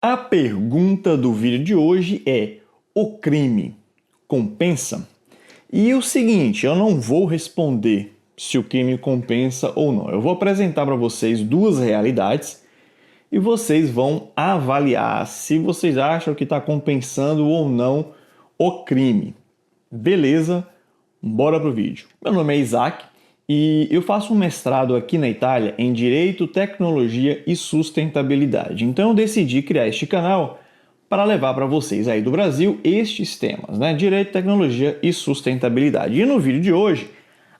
A pergunta do vídeo de hoje é: o crime compensa? E o seguinte, eu não vou responder se o crime compensa ou não. Eu vou apresentar para vocês duas realidades e vocês vão avaliar se vocês acham que está compensando ou não o crime. Beleza? Bora pro vídeo. Meu nome é Isaac e eu faço um mestrado aqui na Itália em Direito, Tecnologia e Sustentabilidade. Então eu decidi criar este canal para levar para vocês aí do Brasil estes temas, né? Direito, Tecnologia e Sustentabilidade. E no vídeo de hoje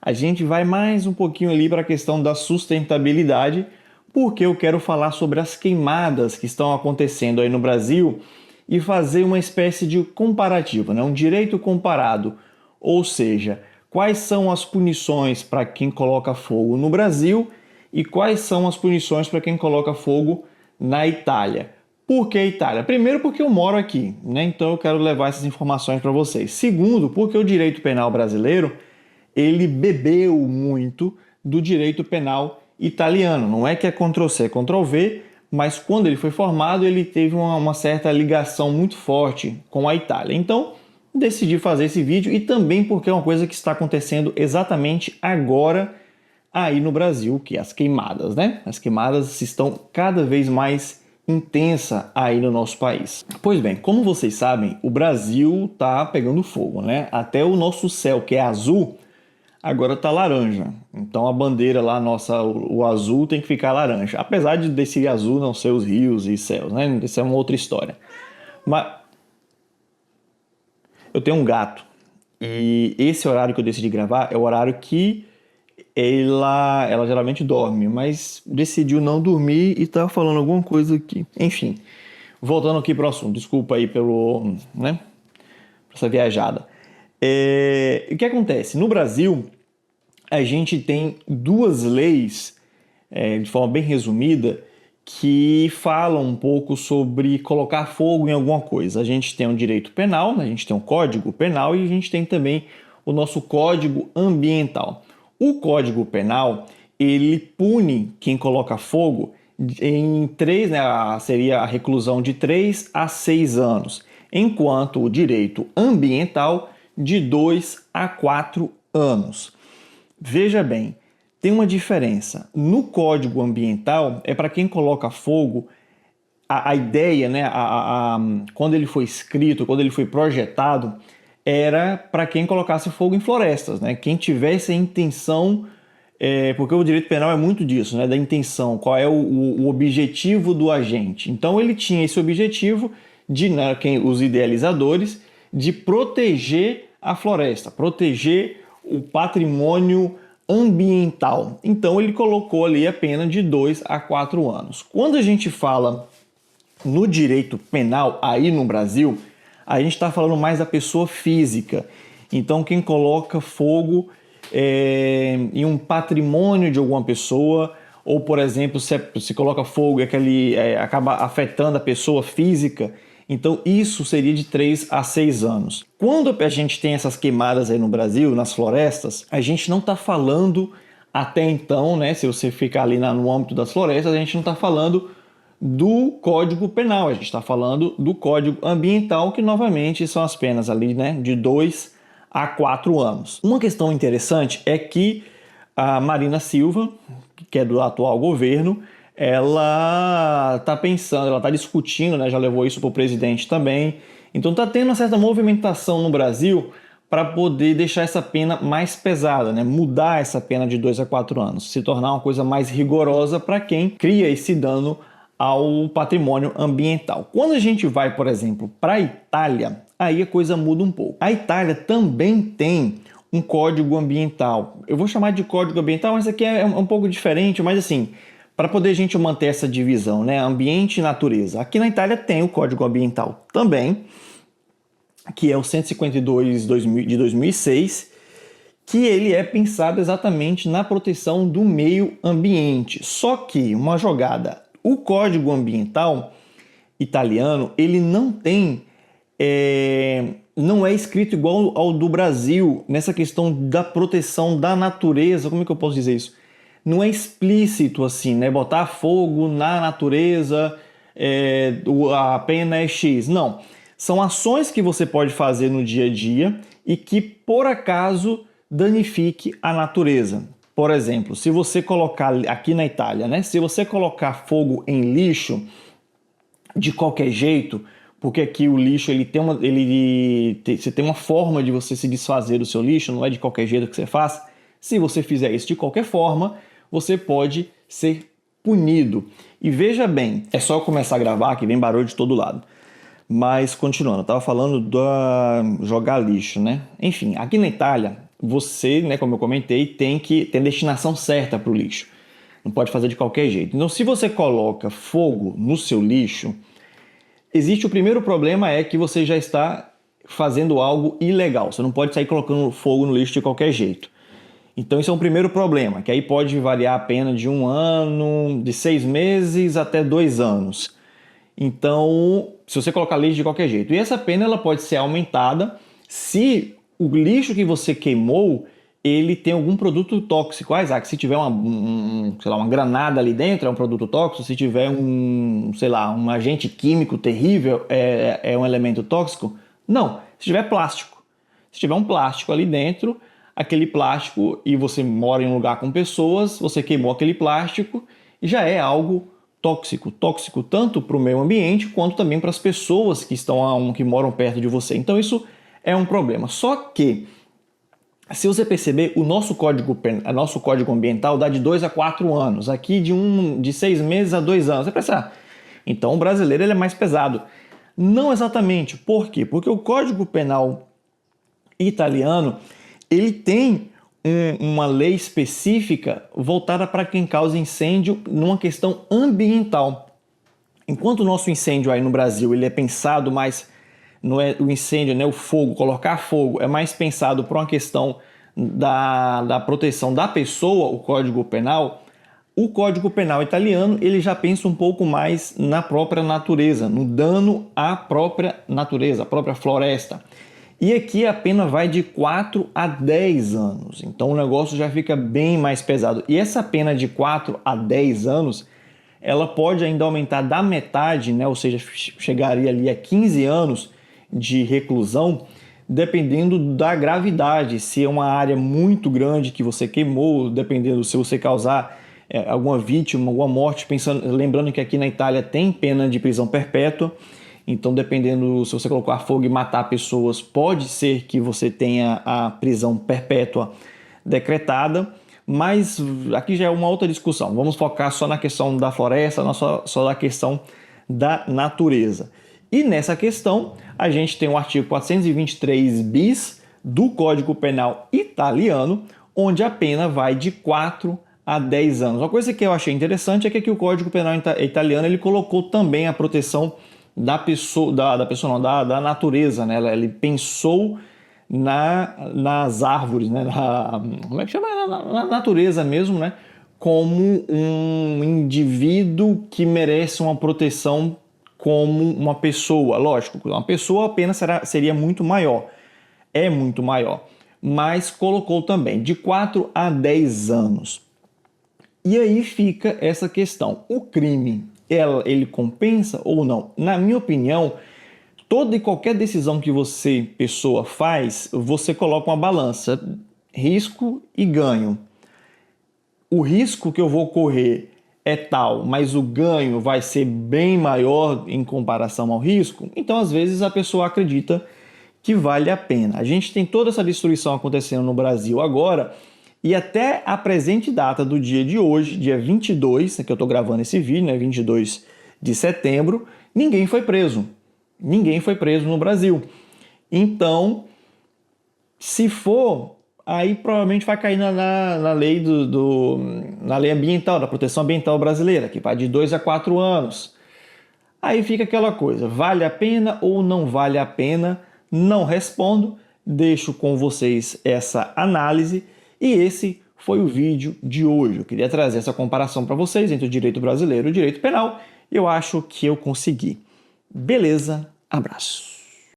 a gente vai mais um pouquinho ali para a questão da sustentabilidade, porque eu quero falar sobre as queimadas que estão acontecendo aí no Brasil e fazer uma espécie de comparativo, né? Um direito comparado, ou seja, quais são as punições para quem coloca fogo no Brasil e quais são as punições para quem coloca fogo na Itália. Por que Itália? Primeiro, porque eu moro aqui, né? Então eu quero levar essas informações para vocês. Segundo, porque o direito penal brasileiro ele bebeu muito do direito penal italiano. Não é que é Ctrl+C, Ctrl+V, mas quando ele foi formado ele teve uma certa ligação muito forte com a Itália. Então decidi fazer esse vídeo e também porque é uma coisa que está acontecendo exatamente agora aí no Brasil, que é as queimadas, né? As queimadas estão cada vez mais intensas aí no nosso país. Pois bem, como vocês sabem, o Brasil tá pegando fogo, né? Até o nosso céu, que é azul, agora tá laranja. Então a bandeira lá, nossa, o azul tem que ficar laranja. Apesar de desse azul não ser os rios e céus, né? Isso é uma outra história. Mas eu tenho um gato e esse horário que eu decidi gravar é o horário que ela geralmente dorme, mas decidiu não dormir e tá falando alguma coisa aqui. Enfim, voltando aqui pro assunto, desculpa aí pelo, né, essa viajada. O que acontece? No Brasil, a gente tem duas leis, de forma bem resumida, que falam um pouco sobre colocar fogo em alguma coisa. A gente tem um direito penal, a gente tem um código penal e a gente tem também o nosso código ambiental. O código penal, ele pune quem coloca fogo em 3, né, seria a reclusão de 3 a 6 anos, enquanto o direito ambiental de 2 a 4 anos. Veja bem, tem uma diferença. No Código Ambiental, é para quem coloca fogo, a ideia, né, quando ele foi escrito, quando ele foi projetado, era para quem colocasse fogo em florestas, né? Quem tivesse a intenção, porque o direito penal é muito disso, né, da intenção, qual é o objetivo do agente. Então ele tinha esse objetivo de, né, os idealizadores, de proteger a floresta, proteger o patrimônio ambiental. Então ele colocou ali a pena de 2 a 4 anos. Quando a gente fala no direito penal aí no Brasil, a gente está falando mais da pessoa física. Então quem coloca fogo em um patrimônio de alguma pessoa, ou por exemplo, se coloca fogo e acaba afetando a pessoa física, então isso seria de 3 a 6 anos. Quando a gente tem essas queimadas aí no Brasil, nas florestas, a gente não está falando até então, né? Se você ficar ali no âmbito das florestas, a gente não está falando do Código Penal, a gente está falando do Código Ambiental, que novamente são as penas ali, né, de 2 a 4 anos. Uma questão interessante é que a Marina Silva, que é do atual governo, ela está pensando, ela está discutindo, né, já levou isso para o presidente também. Então está tendo uma certa movimentação no Brasil para poder deixar essa pena mais pesada, né, mudar essa pena de 2 a 4 anos, se tornar uma coisa mais rigorosa para quem cria esse dano ao patrimônio ambiental. Quando a gente vai, por exemplo, para a Itália, aí a coisa muda um pouco. A Itália também tem um código ambiental. Eu vou chamar de código ambiental, mas aqui é um pouco diferente, mas assim, para poder a gente manter essa divisão, né, ambiente e natureza. Aqui na Itália tem o código ambiental também, que é o 152 de 2006, que ele é pensado exatamente na proteção do meio ambiente. Só que uma jogada, o Código Ambiental italiano, ele não tem, não é escrito igual ao do Brasil, nessa questão da proteção da natureza. Como é que eu posso dizer isso? Não é explícito assim, né? Botar fogo na natureza, a pena é X. Não. São ações que você pode fazer no dia a dia e que, por acaso, danifique a natureza. Por exemplo, se você colocar, aqui na Itália, né? Se você colocar fogo em lixo, de qualquer jeito, porque aqui o lixo você tem uma forma de você se desfazer do seu lixo, não é de qualquer jeito que você faz. Se você fizer isso de qualquer forma, você pode ser punido. E veja bem, é só eu começar a gravar que vem barulho de todo lado. Mas continuando, eu estava falando da jogar lixo, né? Enfim, aqui na Itália, você, né, como eu comentei, tem que ter destinação certa para o lixo. Não pode fazer de qualquer jeito. Então, se você coloca fogo no seu lixo, existe o primeiro problema, é que você já está fazendo algo ilegal. Você não pode sair colocando fogo no lixo de qualquer jeito. Então, isso é um primeiro problema, que aí pode variar a pena de 1 ano, de 6 meses até 2 anos. Então, se você colocar lixo de qualquer jeito. E essa pena ela pode ser aumentada se o lixo que você queimou, ele tem algum produto tóxico. Ah, Isaac, se tiver uma granada ali dentro, é um produto tóxico. Se tiver um agente químico terrível, é um elemento tóxico? Não, se tiver plástico. Se tiver um plástico ali dentro, aquele plástico, e você mora em um lugar com pessoas, você queimou aquele plástico, e já é algo tóxico tanto para o meio ambiente quanto também para as pessoas que moram perto de você. Então isso é um problema. Só que, se você perceber, o nosso código ambiental dá de 2 a 4 anos, aqui de 6 meses a 2 anos. Você pensa, então o brasileiro ele é mais pesado. Não exatamente. Por quê? Porque o Código Penal italiano ele tem uma lei específica voltada para quem causa incêndio numa questão ambiental. Enquanto o nosso incêndio aí no Brasil ele é pensado mais, não é o incêndio, né, o fogo, colocar fogo, é mais pensado por uma questão da proteção da pessoa, o Código Penal. O Código Penal italiano ele já pensa um pouco mais na própria natureza, no dano à própria natureza, à própria floresta. E aqui a pena vai de 4 a 10 anos, então o negócio já fica bem mais pesado. E essa pena de 4 a 10 anos, ela pode ainda aumentar da metade, né? Ou seja, chegaria ali a 15 anos de reclusão, dependendo da gravidade. Se é uma área muito grande que você queimou, dependendo se você causar alguma vítima, alguma morte, lembrando que aqui na Itália tem pena de prisão perpétua. Então, dependendo, se você colocar fogo e matar pessoas, pode ser que você tenha a prisão perpétua decretada, mas aqui já é uma outra discussão. Vamos focar só na questão da floresta, só na questão da natureza. E nessa questão, a gente tem o artigo 423 bis do Código Penal italiano, onde a pena vai de 4 a 10 anos. Uma coisa que eu achei interessante é que aqui o Código Penal italiano ele colocou também a proteção da natureza, né? Ele pensou nas árvores, né? Como é que chama? Na natureza mesmo, né? Como um indivíduo que merece uma proteção como uma pessoa. Lógico, uma pessoa apenas seria muito maior, é muito maior, mas colocou também de 4 a 10 anos. E aí fica essa questão, o crime ele compensa ou não? Na minha opinião, toda e qualquer decisão que você, pessoa, faz, você coloca uma balança, risco e ganho. O risco que eu vou correr é tal, mas o ganho vai ser bem maior em comparação ao risco, então às vezes a pessoa acredita que vale a pena. A gente tem toda essa destruição acontecendo no Brasil agora, e até a presente data do dia de hoje, dia 22, que eu estou gravando esse vídeo, né, 22 de setembro, ninguém foi preso. Ninguém foi preso no Brasil. Então, se for, aí provavelmente vai cair na lei na lei ambiental, da proteção ambiental brasileira, que vai de 2 a 4 anos. Aí fica aquela coisa, vale a pena ou não vale a pena? Não respondo, deixo com vocês essa análise. E esse foi o vídeo de hoje. Eu queria trazer essa comparação para vocês entre o direito brasileiro e o direito penal. Eu acho que eu consegui. Beleza? Abraço.